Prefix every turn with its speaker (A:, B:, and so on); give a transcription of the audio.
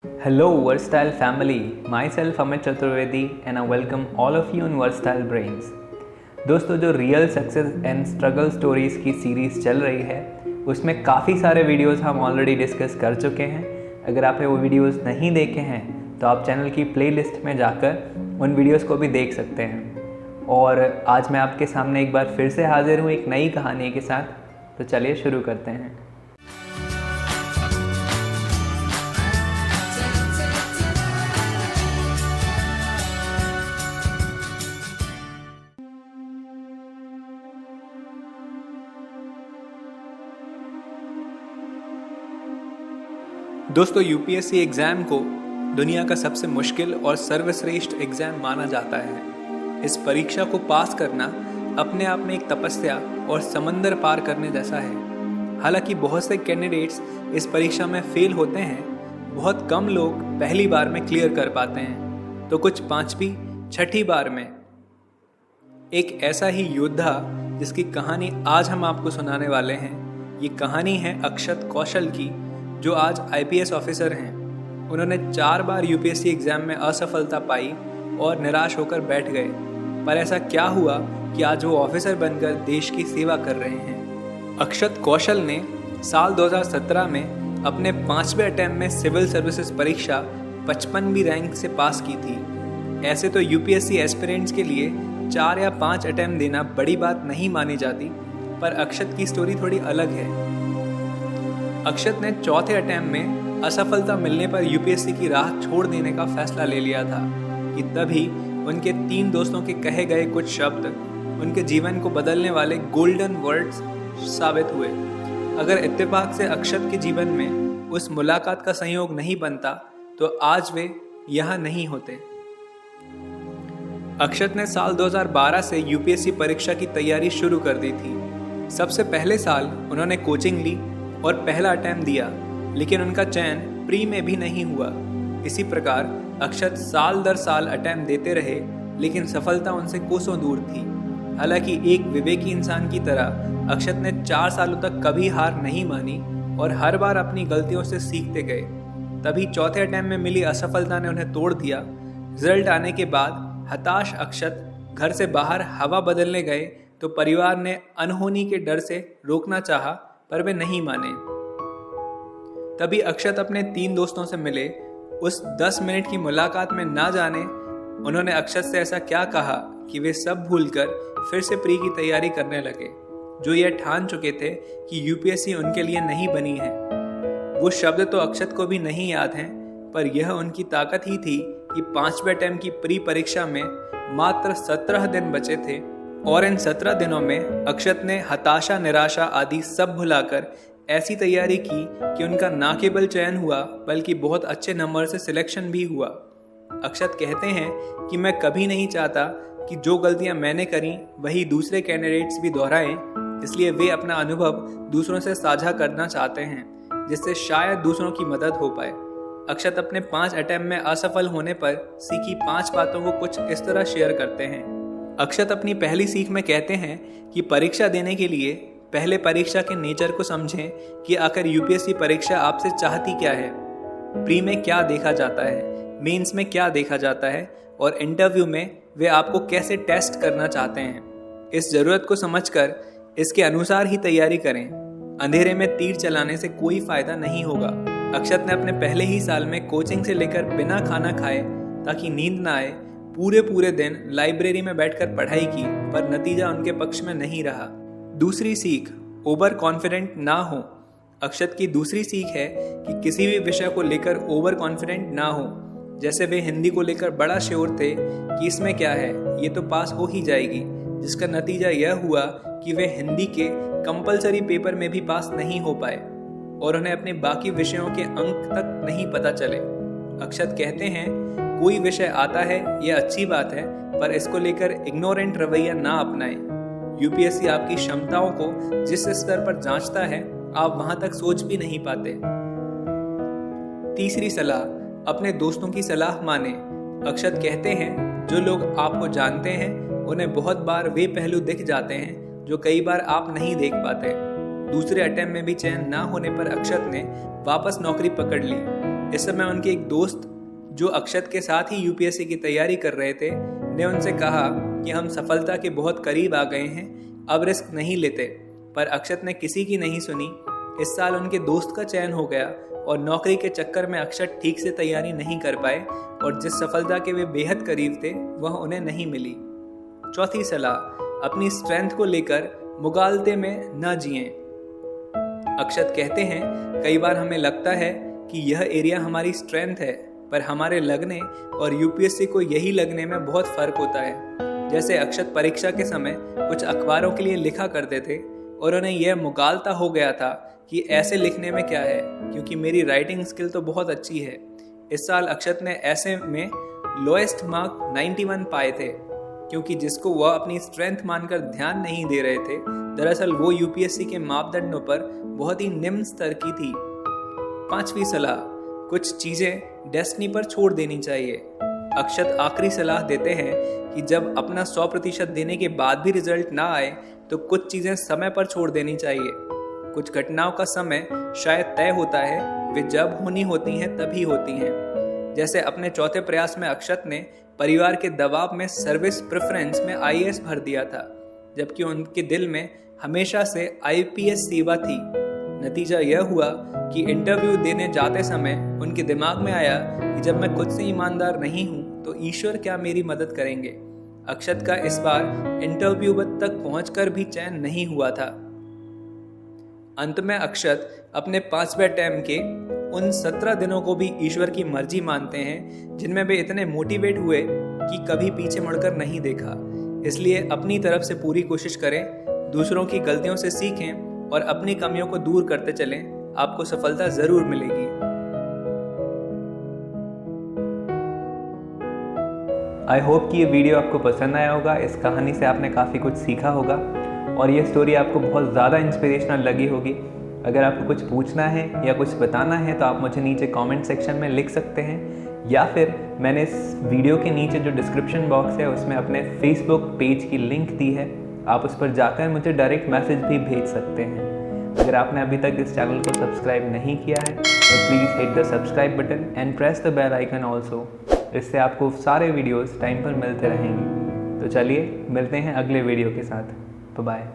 A: Hello, Versatile family. Myself Amit Chaturvedi and I welcome all of you in Versatile Brains. दोस्तों, जो real success and struggle stories की series चल रही है उसमें काफ़ी सारे वीडियोस हम ऑलरेडी डिस्कस कर चुके हैं। अगर आपने वो वीडियोस नहीं देखे हैं तो आप चैनल की प्लेलिस्ट में जाकर उन वीडियोस को भी देख सकते हैं। और आज मैं आपके सामने एक बार फिर से हाजिर हूँ एक नई कहानी के साथ। तो चलिए शुरू करते हैं। दोस्तों, यूपीएससी एग्ज़ाम को दुनिया का सबसे मुश्किल और सर्वश्रेष्ठ एग्ज़ाम माना जाता है। इस परीक्षा को पास करना अपने आप में एक तपस्या और समंदर पार करने जैसा है। हालांकि बहुत से कैंडिडेट्स इस परीक्षा में फेल होते हैं, बहुत कम लोग पहली बार में क्लियर कर पाते हैं, तो कुछ पांचवी छठी बार में। एक ऐसा ही योद्धा जिसकी कहानी आज हम आपको सुनाने वाले हैं, ये कहानी है अक्षत कौशल की, जो आज आईपीएस ऑफिसर हैं। उन्होंने 4 बार यूपीएससी एग्ज़ाम में असफलता पाई और निराश होकर बैठ गए, पर ऐसा क्या हुआ कि आज वो ऑफिसर बनकर देश की सेवा कर रहे हैं। अक्षत कौशल ने साल 2017 में अपने 5वें अटेम्प्ट में सिविल सर्विसेज परीक्षा 55वीं रैंक से पास की थी। ऐसे तो यूपीएससी एस्पिरेंट्स के लिए 4 या 5 अटेम्प्ट देना बड़ी बात नहीं मानी जाती, पर अक्षत की स्टोरी थोड़ी अलग है। अक्षत ने चौथे अटेम्प्ट में असफलता मिलने पर यूपीएससी की राह छोड़ देने का फैसला ले लिया था कि तभी उनके 3 दोस्तों के कहे गए कुछ शब्द उनके जीवन को बदलने वाले गोल्डन वर्ड्स साबित हुए। अगर इत्तेफाक से अक्षत के जीवन में उस मुलाकात का संयोग नहीं बनता तो आज वे यहाँ नहीं होते। अक्षत ने साल 2012 से यूपीएससी परीक्षा की तैयारी शुरू कर दी थी। सबसे पहले साल उन्होंने कोचिंग ली और पहला अटेम्प्ट दिया, लेकिन उनका चयन प्री में भी नहीं हुआ। इसी प्रकार अक्षत साल दर साल अटेम्प्ट देते रहे, लेकिन सफलता उनसे कोसों दूर थी। हालांकि एक विवेकी इंसान की तरह अक्षत ने 4 सालों तक कभी हार नहीं मानी और हर बार अपनी गलतियों से सीखते गए। तभी चौथे अटेम्प्ट में मिली असफलता ने उन्हें तोड़ दिया। रिजल्ट आने के बाद हताश अक्षत घर से बाहर हवा बदलने गए तो परिवार ने अनहोनी के डर से रोकना चाहा, पर वे नहीं माने। तभी अक्षत अपने 3 दोस्तों से मिले। उस 10 मिनट की मुलाकात में ना जाने उन्होंने अक्षत से ऐसा क्या कहा कि वे सब भूलकर फिर से प्री की तैयारी करने लगे, जो यह ठान चुके थे कि यूपीएससी उनके लिए नहीं बनी है। वो शब्द तो अक्षत को भी नहीं याद हैं, पर यह उनकी ताकत ही थी कि 5वें अटेम्प्ट की प्री परीक्षा में मात्र 17 दिन बचे थे और इन 17 दिनों में अक्षत ने हताशा, निराशा आदि सब भुलाकर ऐसी तैयारी की कि उनका ना केवल चयन हुआ बल्कि बहुत अच्छे नंबर से सिलेक्शन भी हुआ। अक्षत कहते हैं कि मैं कभी नहीं चाहता कि जो गलतियां मैंने करी वही दूसरे कैंडिडेट्स भी दोहराएं, इसलिए वे अपना अनुभव दूसरों से साझा करना चाहते हैं, जिससे शायद दूसरों की मदद हो पाए। अक्षत अपने 5 अटेम्प्ट में असफल होने पर सीखी 5 बातों को कुछ इस तरह शेयर करते हैं। अक्षत अपनी पहली सीख में कहते हैं कि परीक्षा देने के लिए पहले परीक्षा के नेचर को समझें कि आखिर यूपीएससी परीक्षा आपसे चाहती क्या है। प्री में क्या देखा जाता है, मेंस में क्या देखा जाता है और इंटरव्यू में वे आपको कैसे टेस्ट करना चाहते हैं। इस ज़रूरत को समझकर इसके अनुसार ही तैयारी करें। अंधेरे में तीर चलाने से कोई फायदा नहीं होगा। अक्षत ने अपने पहले ही साल में कोचिंग से लेकर बिना खाना खाए ताकि नींद ना आए पूरे दिन लाइब्रेरी में बैठकर पढ़ाई की, पर नतीजा उनके पक्ष में नहीं रहा। दूसरी सीख, ओवर कॉन्फिडेंट ना हो। अक्षत की दूसरी सीख है कि किसी भी विषय को लेकर ओवर कॉन्फिडेंट ना हो। जैसे वे हिंदी को लेकर बड़ा श्योर थे कि इसमें क्या है, ये तो पास हो ही जाएगी, जिसका नतीजा यह हुआ कि वे हिंदी के कंपलसरी पेपर में भी पास नहीं हो पाए और उन्हें अपने बाकी विषयों के अंक तक नहीं पता चले। अक्षत कहते हैं, कोई विषय आता है यह अच्छी बात है, पर इसको लेकर इग्नोरेंट रवैया ना अपनाएं। यूपीएससी आपकी क्षमताओं को जिस स्तर पर जांचता है, आप वहां तक सोच भी नहीं पाते। तीसरी सलाह, अपने दोस्तों की सलाह माने। अक्षत कहते हैं, जो लोग आपको जानते हैं उन्हें बहुत बार वे पहलू दिख जाते हैं जो कई बार आप नहीं देख पाते। दूसरे अटेम्प्ट में भी चयन ना होने पर अक्षत ने वापस नौकरी पकड़ ली। इस समय उनके एक दोस्त जो अक्षत के साथ ही यूपीएससी की तैयारी कर रहे थे ने उनसे कहा कि हम सफलता के बहुत करीब आ गए हैं, अब रिस्क नहीं लेते। पर अक्षत ने किसी की नहीं सुनी। इस साल उनके दोस्त का चयन हो गया और नौकरी के चक्कर में अक्षत ठीक से तैयारी नहीं कर पाए और जिस सफलता के वे बेहद करीब थे वह उन्हें नहीं मिली। चौथी सलाह, अपनी स्ट्रेंथ को लेकर मुगालते में न जिएं। अक्षत कहते हैं, कई बार हमें लगता है कि यह एरिया हमारी स्ट्रेंथ है, पर हमारे लगने और यूपीएससी को यही लगने में बहुत फर्क होता है। जैसे अक्षत परीक्षा के समय कुछ अखबारों के लिए लिखा करते थे और उन्हें यह मुगालता हो गया था कि ऐसे लिखने में क्या है, क्योंकि मेरी राइटिंग स्किल तो बहुत अच्छी है। इस साल अक्षत ने ऐसे में लोएस्ट मार्क 91 पाए थे, क्योंकि जिसको वह अपनी स्ट्रेंथ मानकर ध्यान नहीं दे रहे थे, दरअसल वो यूपीएससी के मापदंडों पर बहुत ही निम्न स्तर की थी। पांचवी सलाह, कुछ चीजें डेस्टिनी पर छोड़ देनी चाहिए। अक्षत आखिरी सलाह देते हैं कि जब अपना 100% देने के बाद भी रिजल्ट ना आए तो कुछ चीजें समय पर छोड़ देनी चाहिए। कुछ घटनाओं का समय शायद तय होता है, वे जब होनी होती हैं तभी होती हैं। जैसे अपने चौथे प्रयास में अक्षत ने परिवार के दबाव में सर्विस प्रेफरेंस में आईएएस भर दिया था, जबकि उनके दिल में हमेशा से आईपीएस सेवा थी। नतीजा यह हुआ कि इंटरव्यू देने जाते समय उनके दिमाग में आया कि जब मैं खुद से ईमानदार नहीं हूं तो ईश्वर क्या मेरी मदद करेंगे। अक्षत का इस बार इंटरव्यू तक पहुंचकर भी चयन नहीं हुआ था। अंत में अक्षत अपने 5वें अटेम्प्ट के उन 17 दिनों को भी ईश्वर की मर्जी मानते हैं, जिनमें वे इतने मोटिवेट हुए कि कभी पीछे मुड़कर नहीं देखा। इसलिए अपनी तरफ से पूरी कोशिश करें, दूसरों की गलतियों से सीखें और अपनी कमियों को दूर करते चलें। आपको सफलता जरूर मिलेगी।
B: आई होप कि ये वीडियो आपको पसंद आया होगा। इस कहानी से आपने काफ़ी कुछ सीखा होगा और ये स्टोरी आपको बहुत ज़्यादा इंस्पिरेशनल लगी होगी। अगर आपको कुछ पूछना है या कुछ बताना है तो आप मुझे नीचे कमेंट सेक्शन में लिख सकते हैं, या फिर मैंने इस वीडियो के नीचे जो डिस्क्रिप्शन बॉक्स है उसमें अपने फेसबुक पेज की लिंक दी है, आप उस पर जाकर मुझे डायरेक्ट मैसेज भी भेज सकते हैं। अगर आपने अभी तक इस चैनल को सब्सक्राइब नहीं किया है तो please hit the subscribe button and press the bell icon also. इससे आपको सारे वीडियोस टाइम पर मिलते रहेंगे। तो चलिए मिलते हैं अगले वीडियो के साथ। बाय।